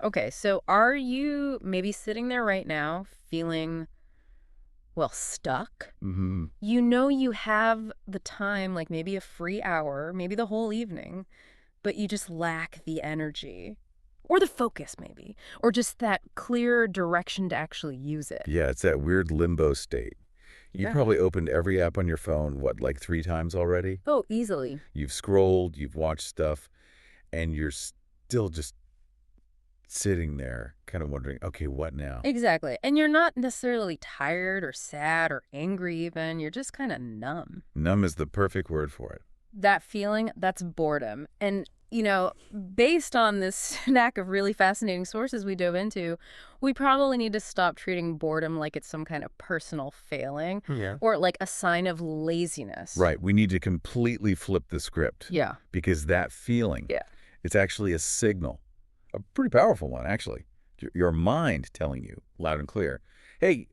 Okay, so are you maybe sitting there right now feeling, well, stuck? Hmm. You know you have the time, like maybe a free hour, maybe the whole evening, but you just lack the energy or the focus maybe, or just that clear direction to actually use it. Yeah, it's that weird limbo state. You Yeah. probably opened every app on your phone, what, like 3 times already? Oh, easily. You've scrolled, you've watched stuff, and you're still just sitting there kind of wondering, okay, what now? Exactly. And you're not necessarily tired or sad or angry even. You're just kind of numb. Numb is the perfect word for it. That feeling, that's boredom. And, based on this stack of really fascinating sources we dove into, we probably need to stop treating boredom like it's some kind of personal failing Yeah. or like a sign of laziness. Right. We need to completely flip the script Yeah. because that feeling, Yeah. it's actually a signal, a pretty powerful one, actually. Your mind telling you loud and clear, hey,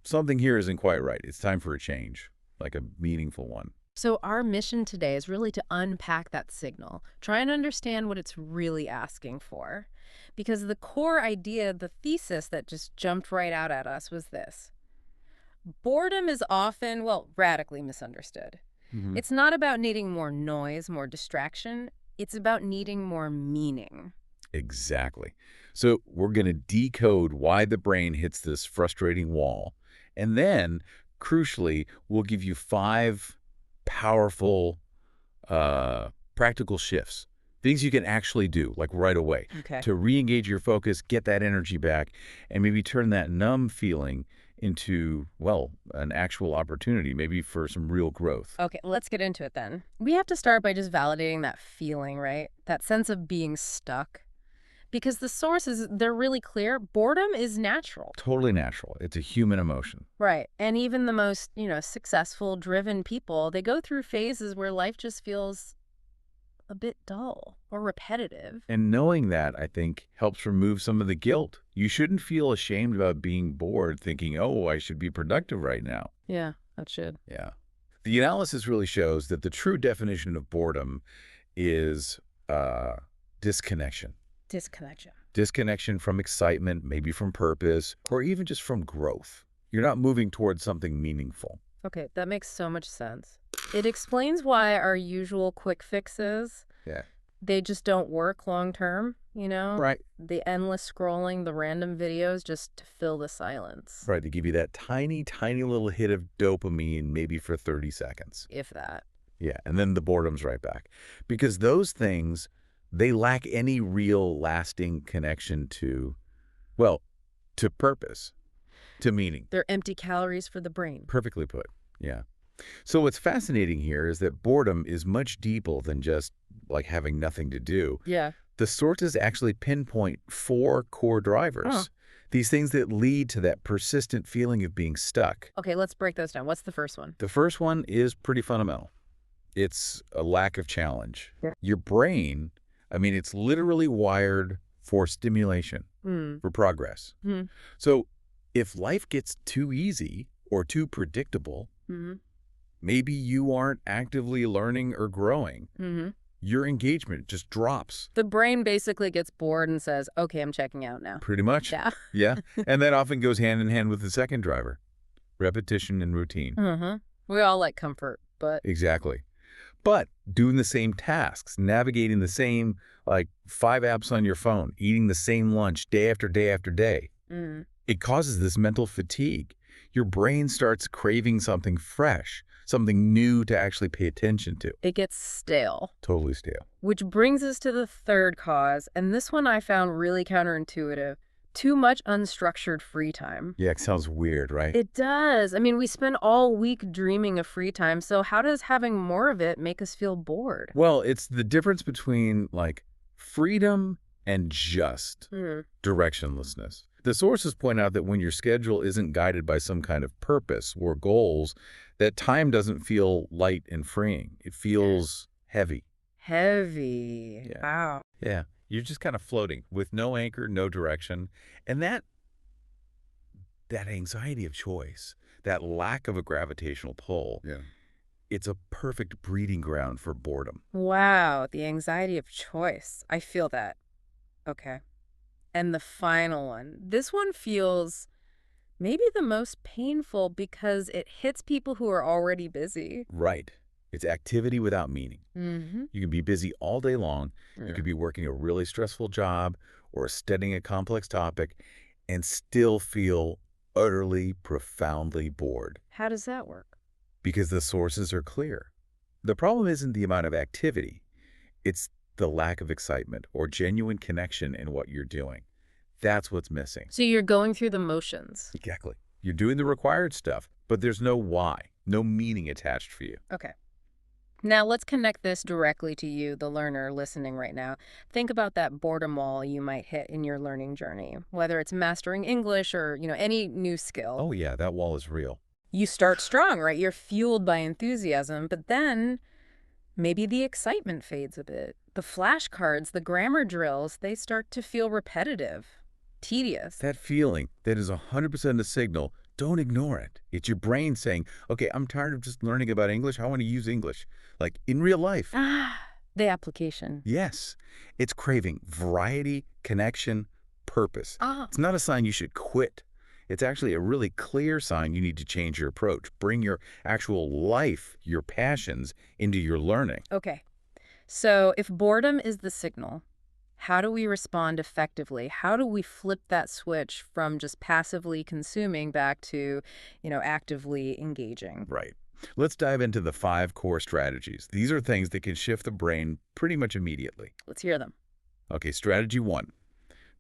something here isn't quite right. It's time for a change, like a meaningful one. So, our mission today is really to unpack that signal, try and understand what it's really asking for. Because the core idea, the thesis that just jumped right out at us was this: boredom is often, well, radically misunderstood. Hmm. It's not about needing more noise, more distraction. It's about needing more meaning. Exactly. So we're going to decode why the brain hits this frustrating wall. And then, crucially, we'll give you 5 powerful, practical shifts, things you can actually do, like right away, Okay. to re-engage your focus, get that energy back, and maybe turn that numb feeling into, well, an actual opportunity, maybe for some real growth. Okay, let's get into it then. We have to start by just validating that feeling, right? That sense of being stuck. Because the sources, they're really clear. Boredom is natural. Totally natural. It's a human emotion. Right. And even the most, successful, driven people, they go through phases where life just feels a bit dull or repetitive. And knowing that, I think, helps remove some of the guilt. You shouldn't feel ashamed about being bored, thinking, oh, I should be productive right now. Yeah, that should. Yeah. The analysis really shows that the true definition of boredom is disconnection. Disconnection. Disconnection from excitement, maybe from purpose, or even just from growth. You're not moving towards something meaningful. Okay, that makes so much sense. It explains why our usual quick fixes, Yeah. they just don't work long term, you know? Right. The endless scrolling, the random videos just to fill the silence, Right. To give you that tiny, tiny little hit of dopamine, maybe for 30 seconds. if that. Yeah, and then the boredom's right back. Because those things, they lack any real lasting connection to, well, to purpose, to meaning. They're empty calories for the brain. Perfectly put. Yeah. So what's fascinating here is that boredom is much deeper than just like having nothing to do. Yeah. The sources actually pinpoint 4 core drivers. Huh. These things that lead to that persistent feeling of being stuck. Okay, let's break those down. What's the first one? The first one is pretty fundamental. It's a lack of challenge. Yeah. Your brain, I mean, it's literally wired for stimulation, Hmm. for progress. Hmm. So if life gets too easy or too predictable, Hmm. maybe you aren't actively learning or growing. Hmm. Your engagement just drops. The brain basically gets bored and says, okay, I'm checking out now. Pretty much. Yeah. Yeah. And that often goes hand in hand with the second driver, repetition and routine. Uh-huh. We all like comfort, but Exactly. But doing the same tasks, navigating the same, like 5 apps on your phone, eating the same lunch day after day after day, it causes this mental fatigue. Your brain starts craving something fresh, something new to actually pay attention to. it gets stale. Totally stale. Which brings us to the third cause, and this one I found really counterintuitive. Too much unstructured free time. Yeah, it sounds weird, right? It does. I mean, we spend all week dreaming of free time, so how does having more of it make us feel bored? Well, it's the difference between like freedom and just directionlessness. The sources point out that when your schedule isn't guided by some kind of purpose or goals, that time doesn't feel light and freeing. It feels heavy. Heavy. Yeah. Wow. Yeah. You're just kind of floating with no anchor, no direction. And that anxiety of choice, that lack of a gravitational pull, it's a perfect breeding ground for boredom. Wow, the anxiety of choice. I feel that. Okay. And the final one. This one feels maybe the most painful because it hits people who are already busy. Right. It's activity without meaning. Mm-hmm. You can be busy all day long. You Yeah. could be working a really stressful job or studying a complex topic and still feel utterly, profoundly bored How does that work? because the sources are clear. The problem isn't the amount of activity. It's the lack of excitement or genuine connection in what you're doing. That's what's missing. So you're going through the motions. Exactly. You're doing the required stuff, but there's no why, no meaning attached for you. Okay. Now let's connect this directly to you, the learner listening right now. Think about that boredom wall you might hit in your learning journey, whether it's mastering English or, any new skill. Oh yeah, that wall is real. You start strong, right? You're fueled by enthusiasm, but then maybe the excitement fades a bit. The flashcards, the grammar drills, they start to feel repetitive, tedious. That feeling that is 100% a signal, don't ignore it. It's your brain saying, okay, I'm tired of just learning about English. I want to use English, like in real life. Ah, the application. Yes, it's craving variety, connection, purpose. Ah, It's not a sign you should quit. It's actually a really clear sign you need to change your approach. Bring your actual life, your passions, into your learning. okay. So if boredom is the signal, how do we respond effectively? How do we flip that switch from just passively consuming back to, actively engaging? Right. Let's dive into the 5 core strategies. These are things that can shift the brain pretty much immediately. Let's hear them. Okay, strategy 1.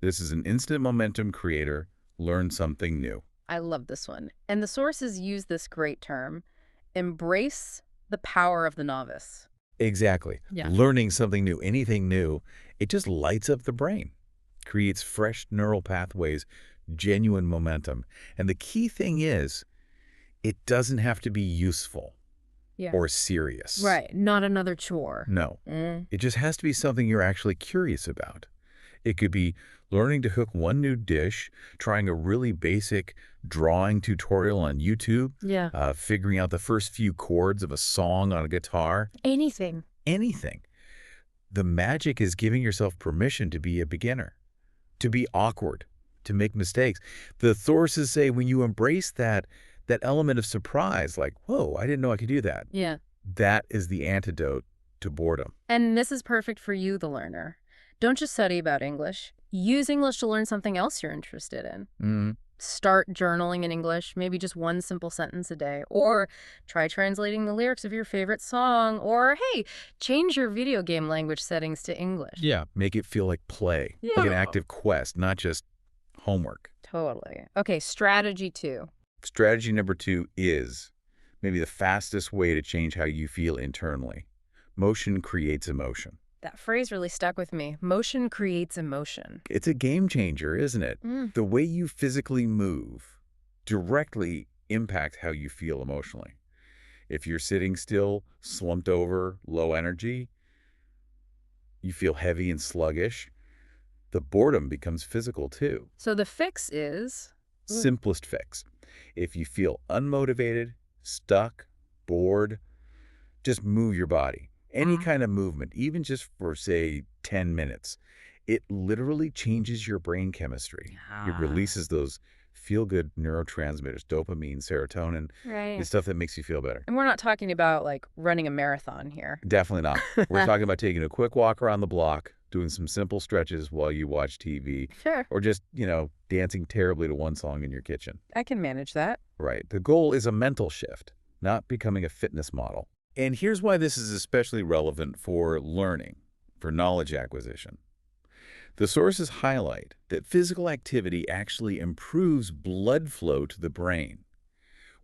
This is an instant momentum creator. Learn something new. I love this one. And the sources use this great term, embrace the power of the novice. Exactly. Yeah. Learning something new, anything new, it just lights up the brain, creates fresh neural pathways, genuine momentum. And the key thing is, it doesn't have to be useful Yeah. or serious. Right. Not another chore. No, Mm. it just has to be something you're actually curious about. It could be learning to cook one new dish, trying a really basic drawing tutorial on YouTube, Yeah. figuring out the first few chords of a song on a guitar, Anything. anything. The magic is giving yourself permission to be a beginner, to be awkward, to make mistakes. The sources say when you embrace that element of surprise, like, whoa, I didn't know I could do that, Yeah. that is the antidote to boredom. And this is perfect for you, the learner. Don't just study about English. Use English to learn something else you're interested in. Mm, Start journaling in English, maybe just one simple sentence a day. Or try translating the lyrics of your favorite song. Or, hey, change your video game language settings to English. yeah. Make it feel like play, like an Yeah. active quest, not just homework. Totally. Okay, strategy 2. Strategy number 2 is maybe the fastest way to change how you feel internally. Motion creates emotion. That phrase really stuck with me. Motion creates emotion. It's a game changer, isn't it? Mm. The way you physically move directly impacts how you feel emotionally. If you're sitting still, slumped over, low energy, you feel heavy and sluggish, the boredom becomes physical too. So the fix is... Simplest fix. If you feel unmotivated, stuck, bored, just move your body. Any kind of movement, even just for, say, 10 minutes. It literally changes your brain chemistry. It releases those feel-good neurotransmitters, dopamine, serotonin, Right. the stuff that makes you feel better. And we're not talking about, like, running a marathon here. Definitely not. We're talking about taking a quick walk around the block, doing some simple stretches while you watch TV, Sure. or just, dancing terribly to one song in your kitchen. I can manage that. Right. The goal is a mental shift, not becoming a fitness model. And here's why this is especially relevant for learning, for knowledge acquisition. The sources highlight that physical activity actually improves blood flow to the brain,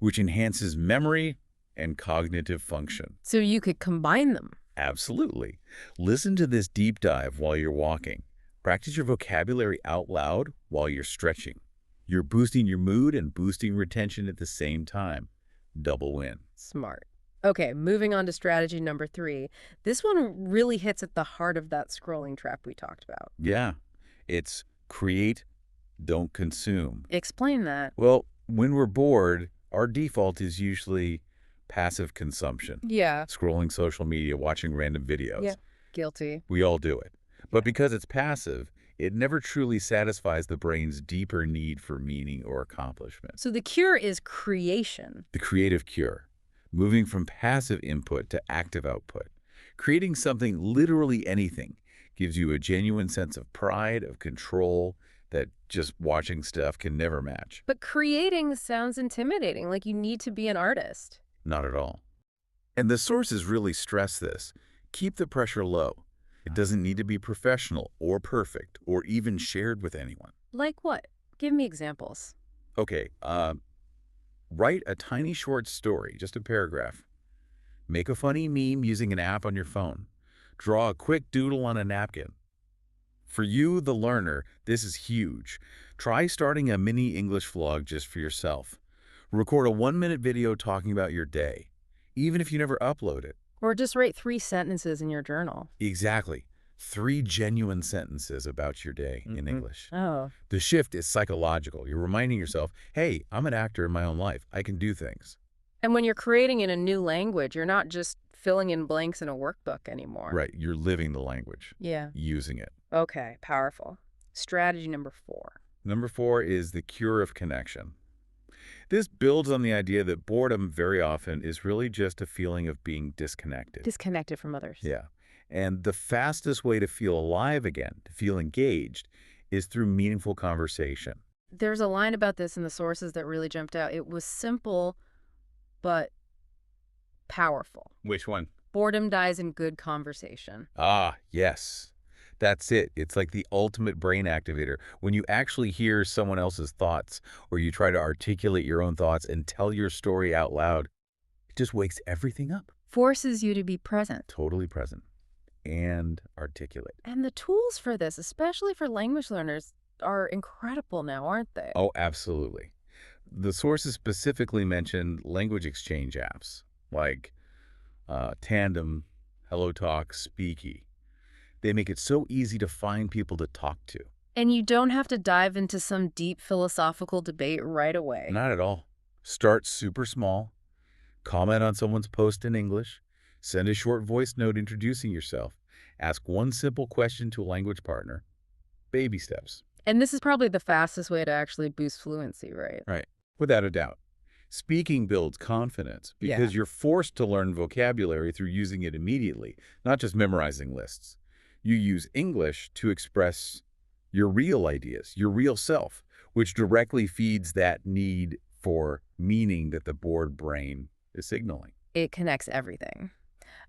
which enhances memory and cognitive function. So you could combine them. Absolutely. Listen to this deep dive while you're walking. Practice your vocabulary out loud while you're stretching. You're boosting your mood and boosting retention at the same time. Double win. Smart. Okay, moving on to strategy number 3. This one really hits at the heart of that scrolling trap we talked about. Yeah. It's create, don't consume. Explain that. Well, when we're bored, our default is usually passive consumption. Yeah. Scrolling social media, watching random videos. Yeah. Guilty. We all do it. But because it's passive, It never truly satisfies the brain's deeper need for meaning or accomplishment. So the cure is creation. The creative cure, moving from passive input to active output. Creating something, literally anything, gives you a genuine sense of pride, of control, that just watching stuff can never match. But creating sounds intimidating, like you need to be an artist. Not at all. And the sources really stress this. Keep the pressure low. It doesn't need to be professional or perfect or even shared with anyone. Like what? Give me examples. Okay, write a tiny short story, just a paragraph. Make a funny meme using an app on your phone. Draw a quick doodle on a napkin. For you, the learner, this is huge. Try starting a mini English vlog just for yourself. Record a 1-minute video talking about your day, even if you never upload it. Or just write 3 sentences in your journal. Exactly. 3 genuine sentences about your day in English. Oh. The shift is psychological. You're reminding yourself, hey, I'm an actor in my own life. I can do things. And when you're creating in a new language, you're not just filling in blanks in a workbook anymore. Right. You're living the language. Yeah. Using it. Okay, powerful. Strategy number 4. Number 4 is the cure of connection. This builds on the idea that boredom very often is really just a feeling of being disconnected. Disconnected from others. Yeah. And the fastest way to feel alive again, to feel engaged, is through meaningful conversation. There's a line about this in the sources that really jumped out. It was simple, but powerful. Which one? Boredom dies in good conversation. Ah, yes. That's it. It's like the ultimate brain activator. When you actually hear someone else's thoughts or you try to articulate your own thoughts and tell your story out loud, it just wakes everything up. Forces you to be present. Totally present and articulate. And the tools for this, especially for language learners, are incredible now, aren't they? Oh, absolutely. The sources specifically mentioned language exchange apps like Tandem, HelloTalk, Speaky. They make it so easy to find people to talk to. And you don't have to dive into some deep philosophical debate right away. Not at all. Start super small. Comment on someone's post in English. Send a short voice note introducing yourself. Ask one simple question to a language partner. Baby steps. And this is probably the fastest way to actually boost fluency, right? Right. Without a doubt. Speaking builds confidence because you're forced to learn vocabulary through using it immediately, not just memorizing lists. You use English to express your real ideas, your real self, which directly feeds that need for meaning that the bored brain is signaling. It connects everything.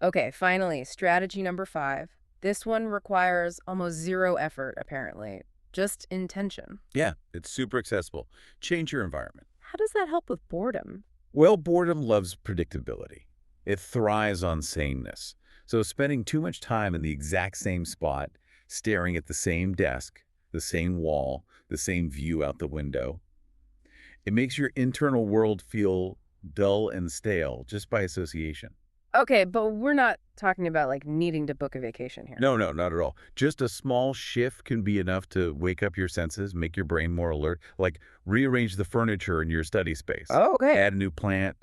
Okay, finally, strategy number 5. This one requires almost zero effort, apparently. Just intention. Yeah, it's super accessible. Change your environment. How does that help with boredom? Well, boredom loves predictability. It thrives on sameness. So spending too much time in the exact same spot, staring at the same desk, the same wall, the same view out the window, it makes your internal world feel dull and stale just by association. Okay, but we're not talking about like needing to book a vacation here. No, not at all. Just a small shift can be enough to wake up your senses, make your brain more alert, like rearrange the furniture in your study space. Oh, okay. Add a new plant,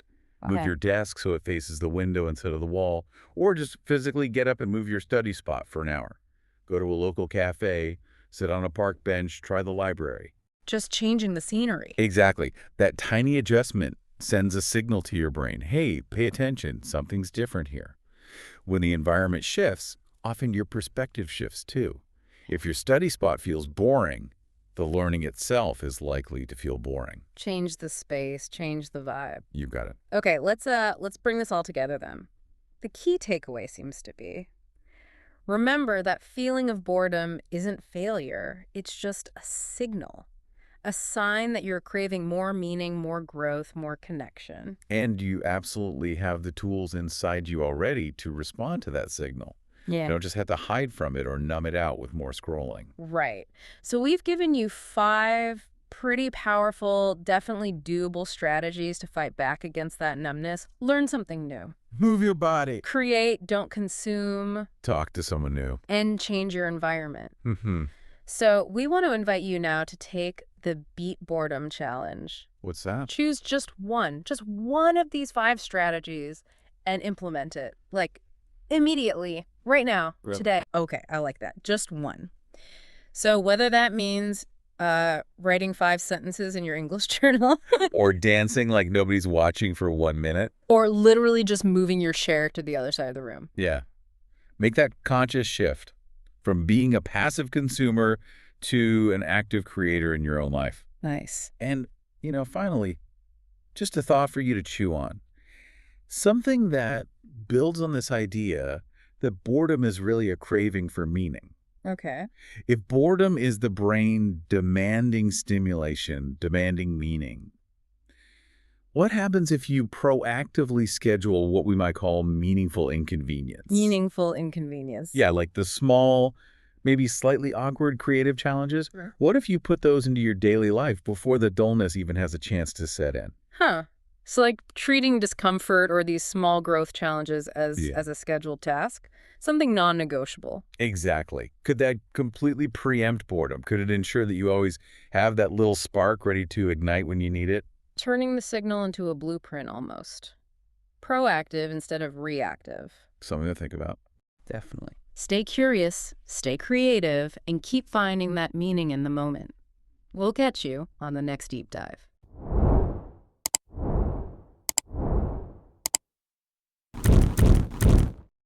move your desk so it faces the window instead of the wall, or just physically get up and move your study spot for an hour. Go to a local cafe, sit on a park bench, try the library. Just changing the scenery. Exactly. That tiny adjustment sends a signal to your brain, hey, pay attention, something's different here. When the environment shifts, often your perspective shifts too. If your study spot feels boring, the learning itself is likely to feel boring. Change the space, change the vibe. You've got it. Okay, let's bring this all together then. The key takeaway seems to be, remember that feeling of boredom isn't failure. It's just a signal. A sign that you're craving more meaning, more growth, more connection. And you absolutely have the tools inside you already to respond to that signal. Yeah. You don't just have to hide from it or numb it out with more scrolling. Right. So we've given you 5 pretty powerful, definitely doable strategies to fight back against that numbness. Learn something new. Move your body. Create, don't consume. Talk to someone new. And change your environment. Mm-hmm. So we want to invite you now to take the Beat Boredom Challenge. What's that? Choose just one of these 5 strategies and implement it. Like, immediately, right now, Really? today. Okay, I like that. Just one. So whether that means writing 5 sentences in your English journal Or dancing like nobody's watching for 1 minute. or literally just moving your chair to the other side of the room. Yeah. Make that conscious shift from being a passive consumer to an active creator in your own life. Nice. And, finally, just a thought for you to chew on. Something that builds on this idea that boredom is really a craving for meaning. Okay. If boredom is the brain demanding stimulation, demanding meaning, what happens if you proactively schedule what we might call meaningful inconvenience? Meaningful inconvenience. Yeah, like the small, maybe slightly awkward creative challenges. Sure. What if you put those into your daily life before the dullness even has a chance to set in? Huh. So like treating discomfort or these small growth challenges Yeah. as a scheduled task, something non-negotiable. Exactly. Could that completely preempt boredom? Could it ensure that you always have that little spark ready to ignite when you need it? Turning the signal into a blueprint almost. Proactive instead of reactive. Something to think about. Definitely. Stay curious, stay creative, and keep finding that meaning in the moment. We'll catch you on the next deep dive.